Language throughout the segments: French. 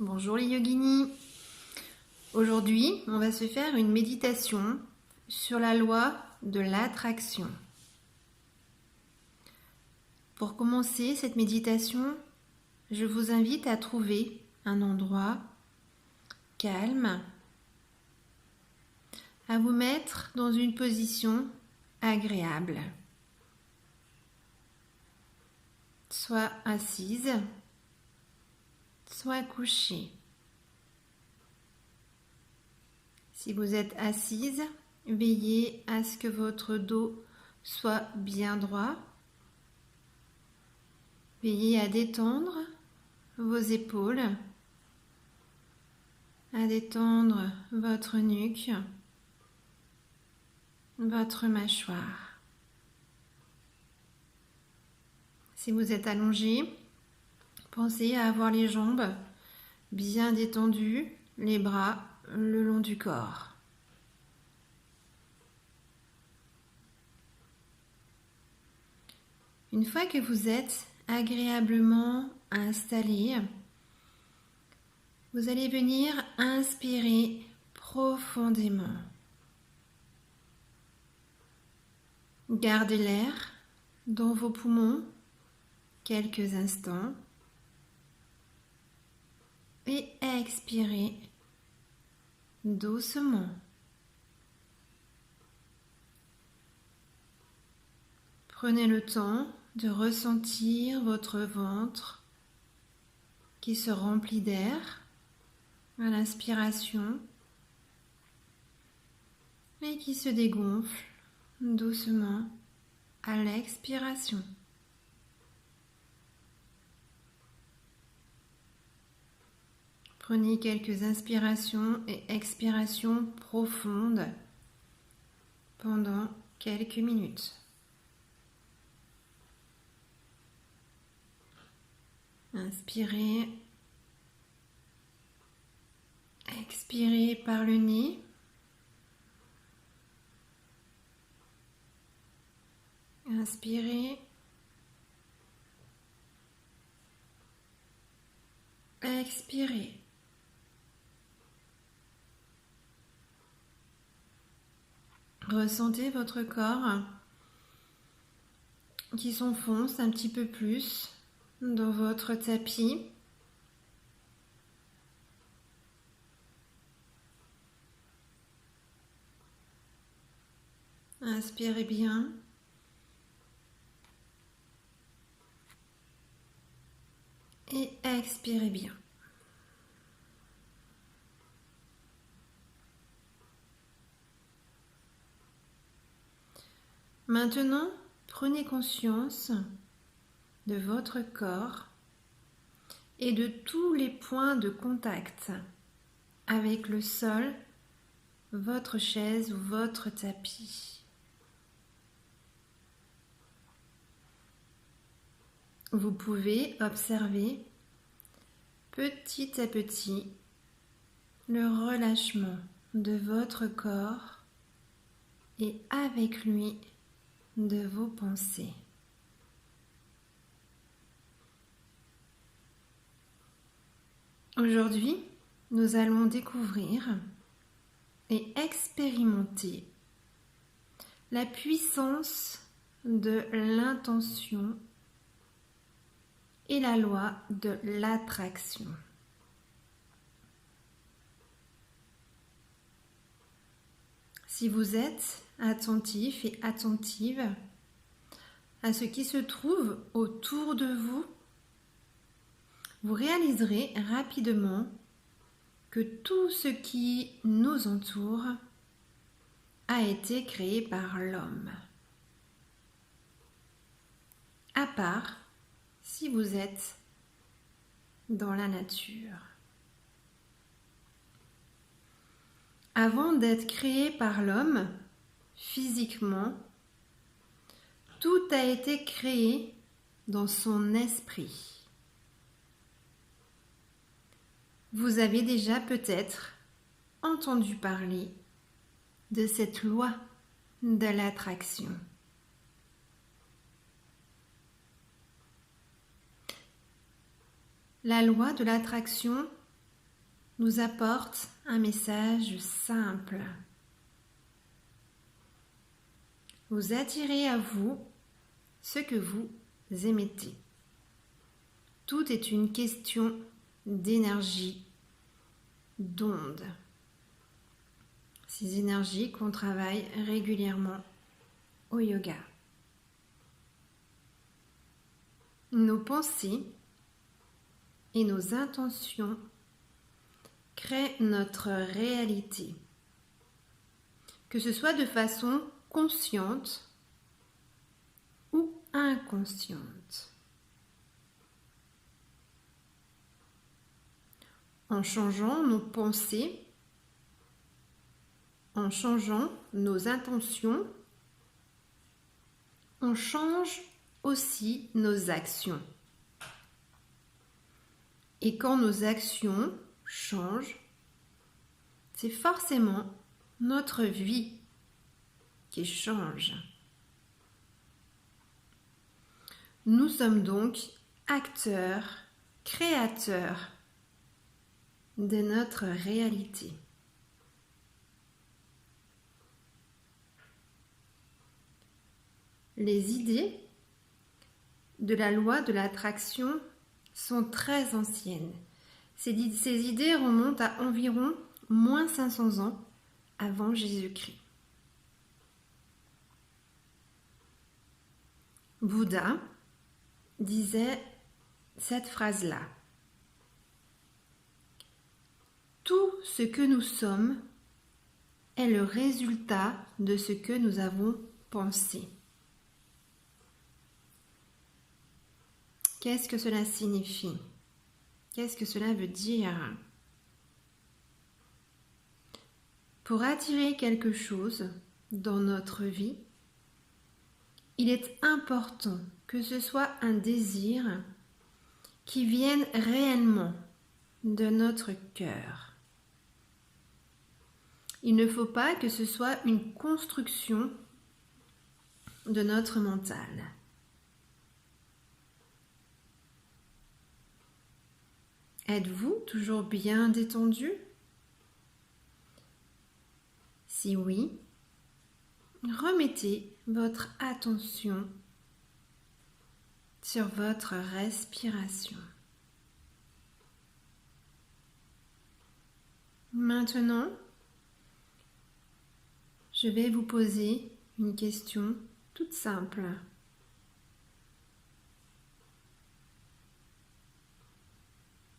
Bonjour les yoginis. Aujourd'hui, on va se faire une méditation sur la loi de l'attraction. Pour commencer cette méditation, je vous invite à trouver un endroit calme, à vous mettre dans une position agréable, soit assise, soit couchée. Si vous êtes assise, veillez à ce que votre dos soit bien droit. Veillez à détendre vos épaules, à détendre votre nuque, votre mâchoire. Si vous êtes allongé, pensez à avoir les jambes bien détendues, les bras le long du corps. Une fois que vous êtes agréablement installé, vous allez venir inspirer profondément. Gardez l'air dans vos poumons quelques instants et expirez doucement. Prenez le temps de ressentir votre ventre qui se remplit d'air à l'inspiration et qui se dégonfle doucement à l'expiration. Prenez quelques inspirations et expirations profondes pendant quelques minutes. Inspirez, expirez par le nez. Inspirez, expirez. Ressentez votre corps qui s'enfonce un petit peu plus dans votre tapis. Inspirez bien. Et expirez bien. Maintenant, prenez conscience de votre corps et de tous les points de contact avec le sol, votre chaise ou votre tapis. Vous pouvez observer petit à petit le relâchement de votre corps et avec lui de vos pensées. Aujourd'hui, nous allons découvrir et expérimenter la puissance de l'intention et la loi de l'attraction. Si vous êtes attentif et attentive à ce qui se trouve autour de vous, vous réaliserez rapidement que tout ce qui nous entoure a été créé par l'homme. À part si vous êtes dans la nature. Avant d'être créé par l'homme, physiquement, tout a été créé dans son esprit. Vous avez déjà peut-être entendu parler de cette loi de l'attraction. La loi de l'attraction nous apporte un message simple. Vous attirez à vous ce que vous émettez. Tout est une question d'énergie, d'onde. Ces énergies qu'on travaille régulièrement au yoga. Nos pensées et nos intentions créent notre réalité, que ce soit de façon consciente ou inconsciente. En changeant nos pensées, en changeant nos intentions, on change aussi nos actions. Et quand nos actions changent, c'est forcément notre vie qui change. Nous sommes donc acteurs, créateurs de notre réalité. Les idées de la loi de l'attraction sont très anciennes. Ces idées remontent à environ moins 500 ans avant Jésus-Christ. Bouddha disait cette phrase-là. Tout ce que nous sommes est le résultat de ce que nous avons pensé. Qu'est-ce que cela signifie? Qu'est-ce que cela veut dire? Pour attirer quelque chose dans notre vie, il est important que ce soit un désir qui vienne réellement de notre cœur. Il ne faut pas que ce soit une construction de notre mental. Êtes-vous toujours bien détendu? Si oui, remettez votre attention sur votre respiration. Maintenant, je vais vous poser une question toute simple.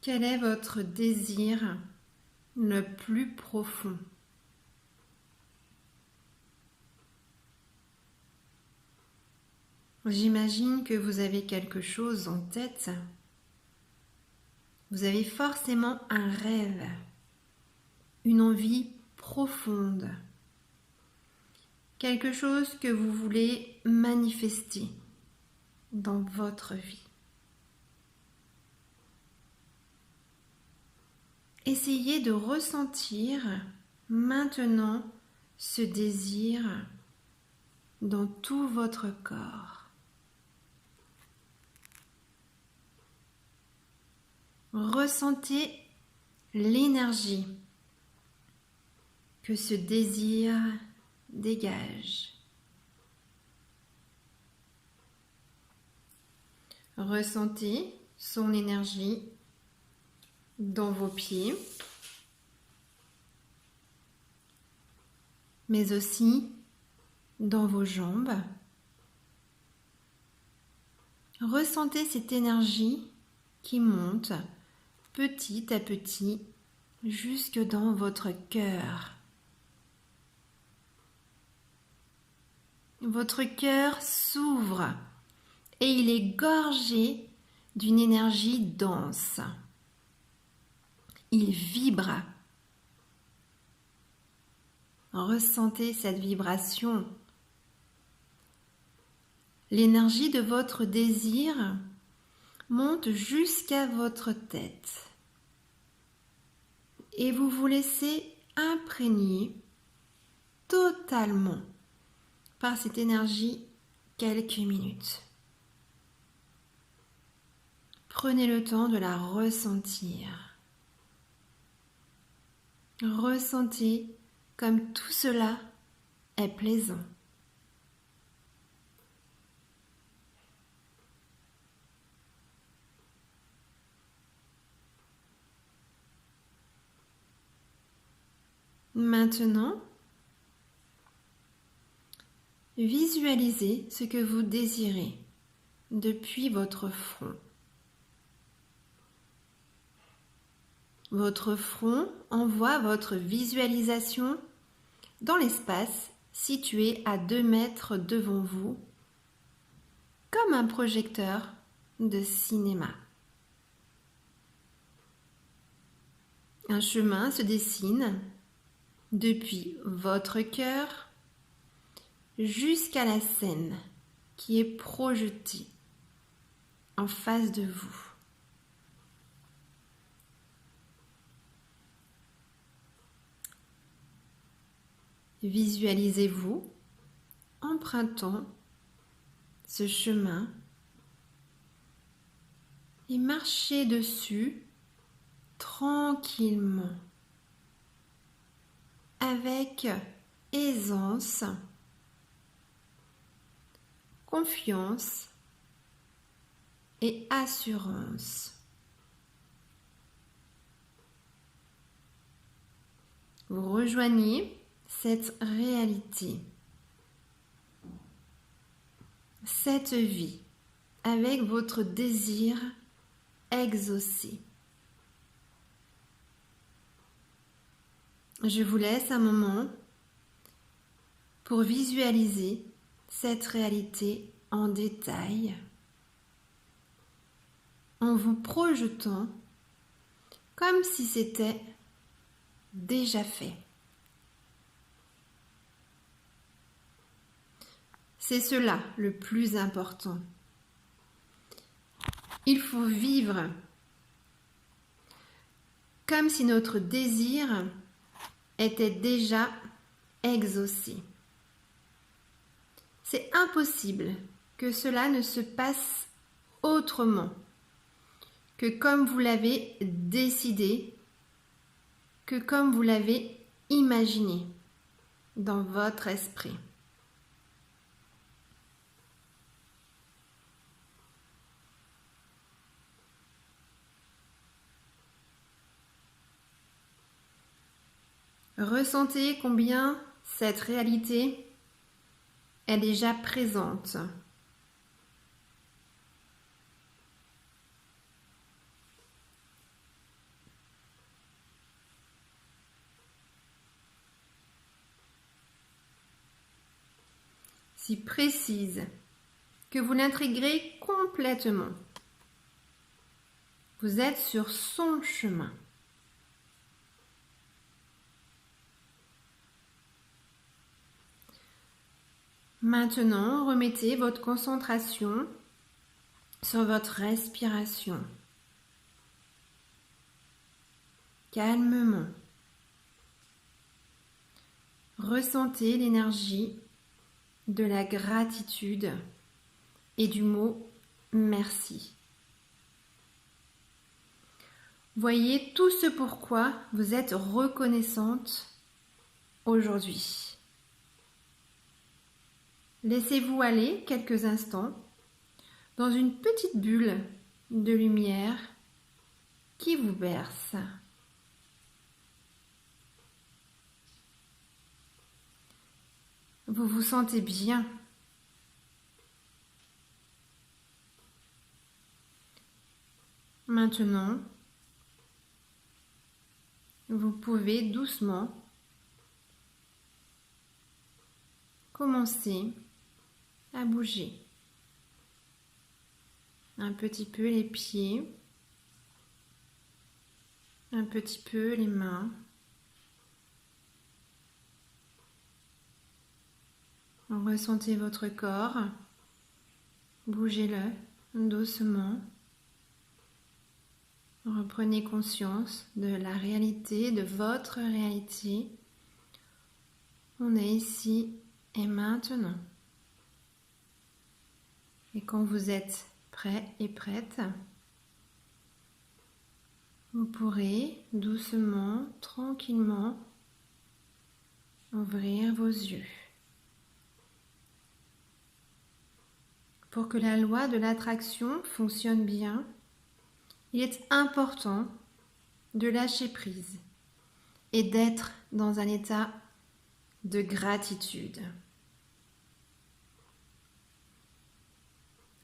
Quel est votre désir le plus profond? J'imagine que vous avez quelque chose en tête. Vous avez forcément un rêve, une envie profonde, quelque chose que vous voulez manifester dans votre vie. Essayez de ressentir maintenant ce désir dans tout votre corps. Ressentez l'énergie que ce désir dégage. Ressentez son énergie dans vos pieds, mais aussi dans vos jambes. Ressentez cette énergie qui monte petit à petit jusque dans votre cœur. Votre cœur s'ouvre et il est gorgé d'une énergie dense. Il vibre. Ressentez cette vibration. L'énergie de votre désir monte jusqu'à votre tête et vous vous laissez imprégner totalement par cette énergie quelques minutes. Prenez le temps de la ressentir. Ressentez comme tout cela est plaisant. Maintenant, visualisez ce que vous désirez depuis votre front. Votre front envoie votre visualisation dans l'espace situé à 2 mètres devant vous, comme un projecteur de cinéma. Un chemin se dessine depuis votre cœur jusqu'à la scène qui est projetée en face de vous. Visualisez-vous empruntant ce chemin et marchez dessus tranquillement, avec aisance, confiance et assurance. Vous rejoignez cette réalité, cette vie, avec votre désir exaucé. Je vous laisse un moment pour visualiser cette réalité en détail, en vous projetant comme si c'était déjà fait. C'est cela le plus important. Il faut vivre comme si notre désir était déjà exaucé. C'est impossible que cela ne se passe autrement que comme vous l'avez décidé, que comme vous l'avez imaginé dans votre esprit. Ressentez combien cette réalité est déjà présente. Si précise que vous l'intégrez complètement. Vous êtes sur son chemin. Maintenant, remettez votre concentration sur votre respiration. Calmement. Ressentez l'énergie de la gratitude et du mot merci. Voyez tout ce pourquoi vous êtes reconnaissante aujourd'hui. Laissez-vous aller quelques instants dans une petite bulle de lumière qui vous berce. Vous vous sentez bien. Maintenant, vous pouvez doucement commencer à bouger un petit peu les pieds, un petit peu les mains. Ressentez votre corps, bougez-le doucement. Reprenez conscience de la réalité, de votre réalité. On est ici et maintenant. Et quand vous êtes prêt et prête, vous pourrez doucement, tranquillement ouvrir vos yeux. Pour que la loi de l'attraction fonctionne bien, il est important de lâcher prise et d'être dans un état de gratitude.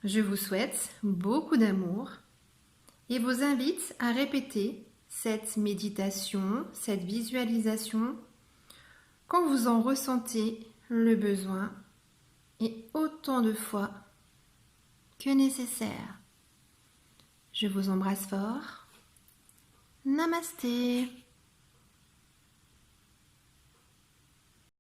Je vous souhaite beaucoup d'amour et vous invite à répéter cette méditation, cette visualisation quand vous en ressentez le besoin et autant de fois que nécessaire. Je vous embrasse fort. Namasté.